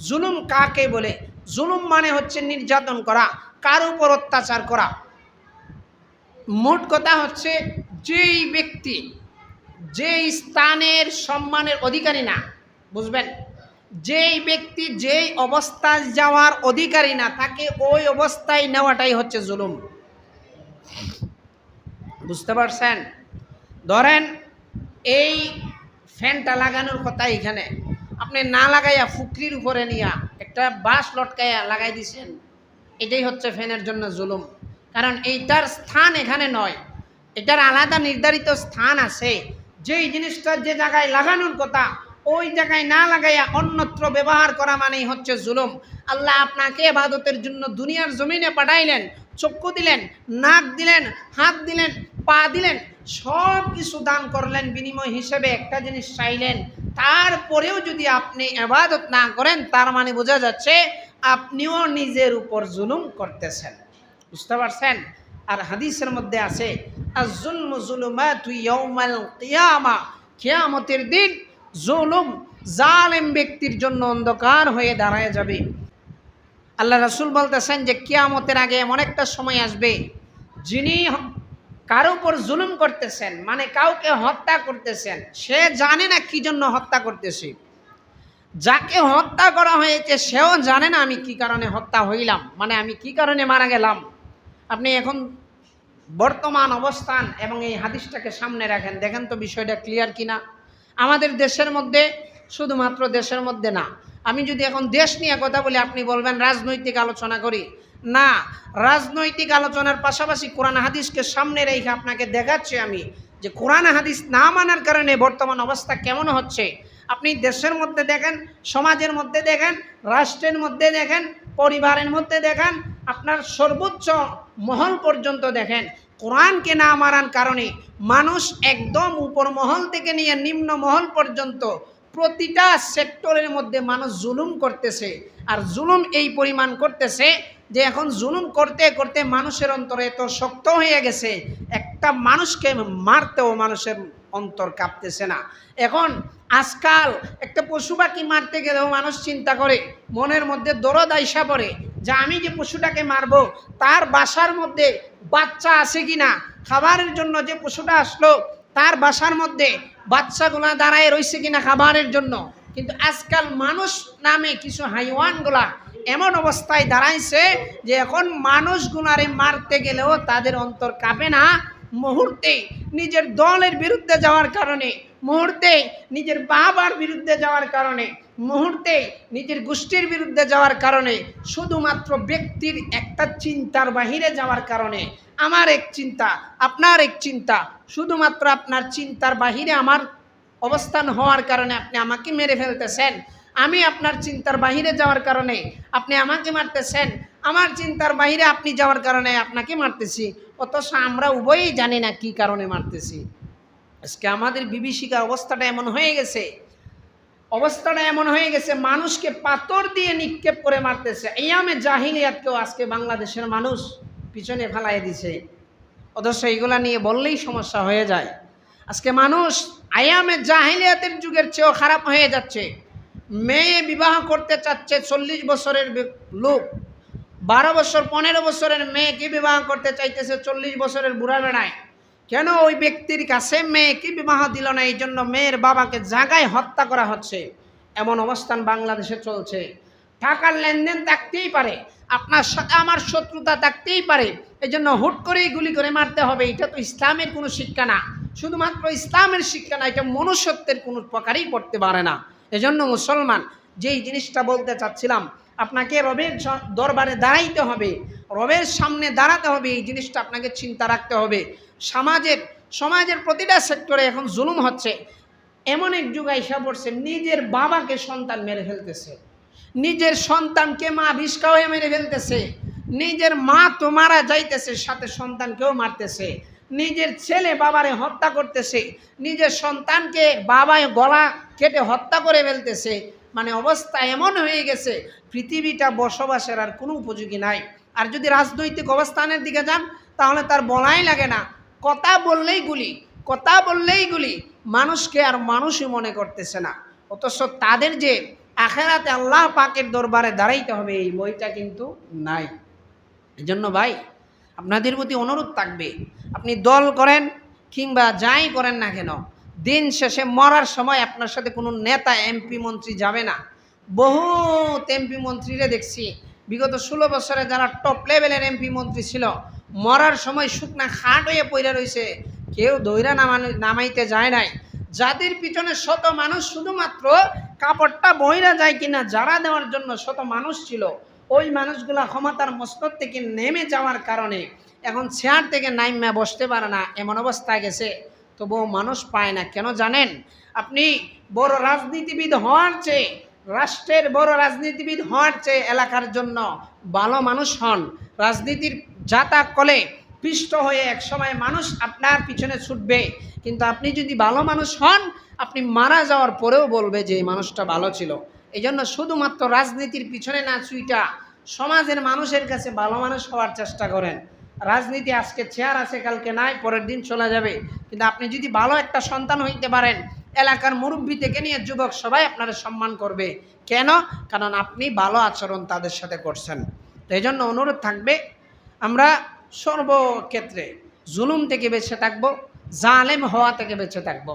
জুলুম কাকে বলে? জুলুম মানে হচ্ছে নির্যাতন করা, কার উপর অত্যাচার করা। মোট কথা হচ্ছে যেই ব্যক্তি যেই স্থানের সম্মানের অধিকারী না, বুঝবেন, যেই ব্যক্তি যেই অবস্থায় যাওয়ার অধিকারী না তাকে ওই অবস্থায় নেওয়াটাই হচ্ছে জুলুম। বুঝতে পারছেন? ধরেন এই ফ্যানটা লাগানোর কথা, এখানে আপনি না লাগাইয়া ফুকরির উপরে নিয়া একটা বাঁশ লটকাইয়া লাগাই দিছেন, এটাই হচ্ছে ফ্যানের জন্য জুলুম। কারণ এইটার স্থান এখানে নয়, এটার আলাদা নির্ধারিত স্থান আছে। যেই জিনিসটা যে জায়গায় লাগানোর কথা ওই জায়গায় না লাগাইয়া অন্যত্র ব্যবহার করা মানেই হচ্ছে জুলুম। আল্লাহ আপনাকে ইবাদতের জন্য দুনিয়ার জমিনে পাঠাইলেন, চক্ষু দিলেন, নাক দিলেন, হাত দিলেন, পা দিলেন, সব কিছু দান করলেন, বিনিময় হিসেবে একটা জিনিস চাইলেন। তারপরেও যদি আপনি ইবাদত না করেন তার মানে বোঝা যাচ্ছে আপনিও নিজের উপর জুলুম করতেছেন। বুঝতে পারছেন? আর হাদিসের মধ্যে আছে আয-যুলমু যুলুমাতু ইয়াউমাল কিয়ামা, কিয়ামতের দিন জুলুম জালেম ব্যক্তির জন্য অন্ধকার হয়ে দাঁড়ায় যাবে। আল্লাহ রাসূল বলতেছেন যে কিয়ামতের আগে এমন একটা সময় আসবে যিনি কারো উপর জুলুম করতেছেন, মানে কাউকে হত্যা করতেছেন, সে জানে না কি জন্য হত্যা করতেছে। যাকে হত্যা করা হয়েছে সেও জানে না আমি কি কারণে হত্যা হইলাম, মানে আমি কি কারণে মারা গেলাম। আপনি এখন বর্তমান অবস্থান এবং এই হাদিসটাকে সামনে রাখেন, দেখেন তো বিষয়টা ক্লিয়ার কিনা। আমাদের দেশের মধ্যে, শুধুমাত্র দেশের মধ্যে না, আমি যদি এখন দেশ নিয়ে কথা বলি আপনি বলবেন রাজনৈতিক আলোচনা করি, না, রাজনৈতিক আলোচনার পাশাপাশি কোরআন হাদিসকে সামনে রেখে আপনাকে দেখাচ্ছি আমি যে কোরআন হাদিস না মানার কারণে বর্তমান অবস্থা কেমন হচ্ছে। আপনি দেশের মধ্যে দেখেন, সমাজের মধ্যে দেখেন, রাষ্ট্রের মধ্যে দেখেন, পরিবারের মধ্যে দেখেন, আপনার সর্বোচ্চ মহল পর্যন্ত দেখেন, কোরআনকে না মানার কারণে মানুষ একদম উপর মহল থেকে নিয়ে নিম্ন মহল পর্যন্ত প্রতিটা সেক্টরের মধ্যে মানুষ জুলুম করতেছে। আর জুলুম এই পরিমাণ করতেছে যে এখন জুলুম করতে করতে মানুষের অন্তরে এত শক্ত হয়ে গেছে, একটা মানুষকে মারতেও মানুষের অন্তর কাঁপতেছে না। এখন আজকাল একটা পশু পাখি মারতে গেলেও মানুষ চিন্তা করে, মনের মধ্যে দরদ আইসা পড়ে যে আমি যে পশুটাকে মারবো তার বাসার মধ্যে বাচ্চা আছে কিনা, খাবারের জন্য যে পশুটা আসলো তার বাসার মধ্যে বাচ্চাগুলা দাঁড়ায় রয়েছে কিনা খাবারের জন্য। কিন্তু আজকাল মানুষ নামে কিছু হাইওয়ানগুলা এমন অবস্থায় দাঁড়াইছে যে এখন মানুষগুলারে মারতে গেলেও তাদের অন্তর কাঁপে না। মুহূর্তে নিজের দলের বিরুদ্ধে যাওয়ার কারণে, মুহূর্তে নিজের বাবার বিরুদ্ধে যাওয়ার কারণে, মুহূর্তে নিজের গোষ্ঠীর বিরুদ্ধে যাওয়ার কারণে, শুধুমাত্র ব্যক্তির একটা চিন্তার বাহিরে যাওয়ার কারণে, আমার এক চিন্তা, আপনার এক চিন্তা, শুধুমাত্র আপনার চিন্তার বাহিরে আমার অবস্থান হওয়ার কারণে আপনি আমাকে মেরে ফেলতেছেন। আমি আপনার চিন্তার বাহিরে যাওয়ার কারণে আপনি আমাকে মারতেছেন, আমার চিন্তার বাহিরে আপনি যাওয়ার কারণে আপনাকে মারতেছি, অথচ আমরা উভয়ই জানি না কি কারণে মারতেছি। আজকে আমাদের বিভীষিকার অবস্থাটা এমন হয়ে গেছে, মানুষকে পাথর দিয়ে নিক্ষেপ করে মারতেছে। আইয়ামে জাহিলিয়াতকেও আজকে বাংলাদেশের মানুষ পিছনে ফেলাই দিছে, অথচ এইগুলা নিয়ে বললেই সমস্যা হয়ে যায়। আজকে মানুষ আইয়ামে জাহিলিয়াতের যুগের চেয়েও খারাপ হয়ে যাচ্ছে। মেয়ে বিবাহ করতে চাচ্ছে 40 বছরের লোক, 12 বছর 15 বছরের মেয়েকে বিবাহ করতে চাইতেছে 40 বছরের বুড়া বেড়ায়। কেন ওই ব্যক্তির কাছে মেয়েকে বিবাহ দিল না, এই জন্য মেয়ের বাবাকে জায়গায় হত্যা করা হচ্ছে। এমন অবস্থান বাংলাদেশে চলছে। টাকার লেনদেন থাকতেই পারে, আপনার সাথে আমার শত্রুতা থাকতেই পারে, এই জন্য হুট করেই গুলি করে মারতে হবে, এটা তো ইসলামের কোনো শিক্ষা না। শুধুমাত্র ইসলামের শিক্ষা না, এটা মনুষ্যত্বের কোনো প্রকারেই পড়তে পারে না। এজন্য মুসলমান, যেই জিনিসটা বলতে চাচ্ছিলাম, আপনাকে রবের দরবারে দাঁড়াইতে হবে, রবের সামনে দাঁড়াতে হবে, এই জিনিসটা আপনাকে চিন্তা রাখতে হবে। সমাজের প্রতিটা সেক্টরে এখন জুলুম হচ্ছে। এমন এক যুগ আইসা পড়ছে নিজের বাবাকে সন্তান মেরে ফেলতেছে, নিজের সন্তানকে মা ভিস্কা হয়ে মেরে ফেলতেছে, নিজের মা তো মারা যাইতেছে, সাথে সন্তানকেও মারতেছে, নিজের ছেলে বাবারে হত্যা করতেছে, নিজের সন্তানকে বাবায় গলা কেটে হত্যা করে ফেলতেছে। মানে অবস্থা এমন হয়ে গেছে পৃথিবীটা বসবাসের আর কোনো উপযোগী নাই। আর যদি রাজনৈতিক অবস্থানের দিকে যান তাহলে তার বলাই লাগে না, কথা বললেই গুলি, মানুষকে আর মানুষই মনে করতেছে না। অথচ তাদের যে আখেরাতে আল্লাহ পাকের দরবারে দাঁড়াইতে হবে, এই বইটা কিন্তু নাই। এজন্য ভাই আপনাদের প্রতি অনুরোধ থাকবে, আপনি দল করেন কিংবা যাই করেন না কেন, দিন শেষে মরার সময় আপনার সাথে কোনো নেতা এমপি মন্ত্রী যাবে না। বহুত এমপি মন্ত্রীরে দেখছি বিগত 16 বছরে যারা টপ লেভেলের এমপি মন্ত্রী ছিল, মরার সময় শুকনা খাট হয়ে পড়ে রয়েছে, কেউ দইরা নামাইতে যায় নাই। যাদের পিছনে শত মানুষ শুধুমাত্র কাপড়টা বইরা যায় কিনা যারা দেওয়ার জন্য শত মানুষ ছিল, ওই মানুষগুলা ক্ষমতার মস্তক থেকে নেমে যাওয়ার কারণে এখন চেয়ার থেকে নাইমা বসতে পারে না, এমন অবস্থায় গেছে। তবুও মানুষ পায় না কেন জানেন? আপনি বড় রাজনীতিবিদ হওয়ার চেয়ে, রাষ্ট্রের বড় রাজনীতিবিদ হওয়ার চেয়ে এলাকার জন্য ভালো মানুষ হন। রাজনীতির যাতা কলে পিষ্ট হয়ে একসময় মানুষ আপনার পিছনে ছুটবে, কিন্তু আপনি যদি ভালো মানুষ হন, আপনি মারা যাওয়ার পরেও বলবে যে এই মানুষটা ভালো ছিল। এই জন্য শুধুমাত্র রাজনীতির পিছনে না ছুইটা সমাজের মানুষের কাছে ভালো মানুষ হওয়ার চেষ্টা করেন। রাজনীতি আজকে চেয়ার আছে, কালকে নাই, পরের দিন চলে যাবে, কিন্তু আপনি যদি ভালো একটা সন্তান হইতে পারেন, এলাকার মুরব্বী থেকে নিয়ে যুবক সবাই আপনারা সম্মান করবে। কেন? কারণ আপনি ভালো আচরণ তাদের সাথে করছেন। তো এই জন্য অনুরোধ থাকবে, আমরা সর্বক্ষেত্রে জুলুম থেকে বেঁচে থাকবো, জালেম হওয়া থেকে বেঁচে থাকবো।